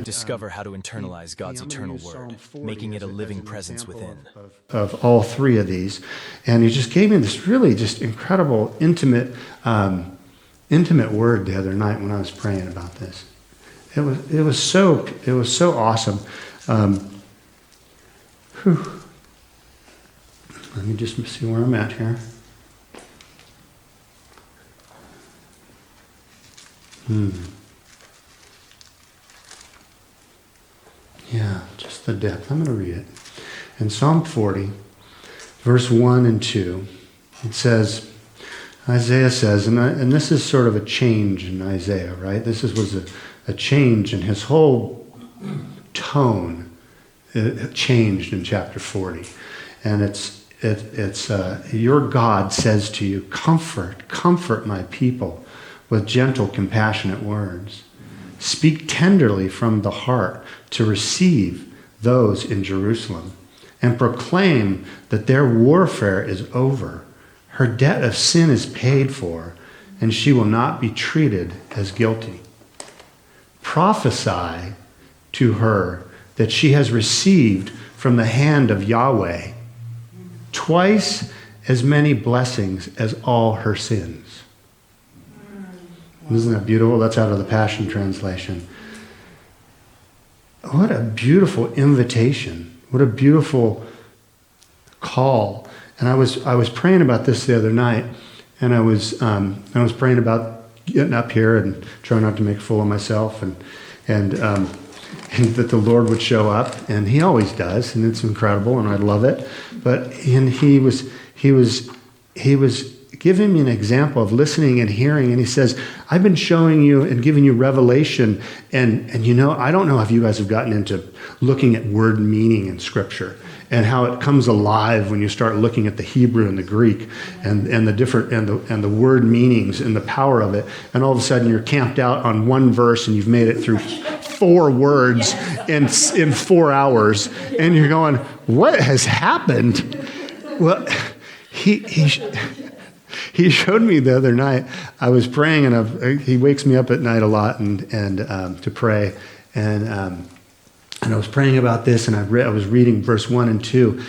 Discover how to internalize God's eternal word, making it a living presence within. Of all three of these. And he just gave me this really just incredible, intimate word the other night when I was praying about this. It was so awesome. Let me just see where I'm at here. Yeah, just the depth. I'm going to read it. In Psalm 40, verse 1 and 2, it says, Isaiah says, and this is sort of a change in Isaiah, right? This was a change in his whole tone. It changed in chapter 40. And it's your God says to you, comfort my people with gentle, compassionate words. Speak tenderly from the heart to receive those in Jerusalem, and proclaim that their warfare is over. Her debt of sin is paid for, and she will not be treated as guilty. Prophesy to her that she has received from the hand of Yahweh twice as many blessings as all her sins. Isn't that beautiful? That's out of the Passion Translation. What a beautiful invitation. What a beautiful call. And I was praying about this the other night, and I was praying about getting up here and trying not to make a fool of myself, and that the Lord would show up, and He always does, and it's incredible, and I love it. But He was giving me an example of listening and hearing, and He says, I've been showing you and giving you revelation, and I don't know if you guys have gotten into looking at word meaning in Scripture and how it comes alive when you start looking at the Hebrew and the Greek and the different and the word meanings and the power of it, and all of a sudden you're camped out on one verse and you've made it through 4 words in 4 hours, and you're going, what has happened? Well, He showed me the other night. I was praying, and he wakes me up at night a lot and to pray, and I was praying about this, and I was reading verse 1 and 2,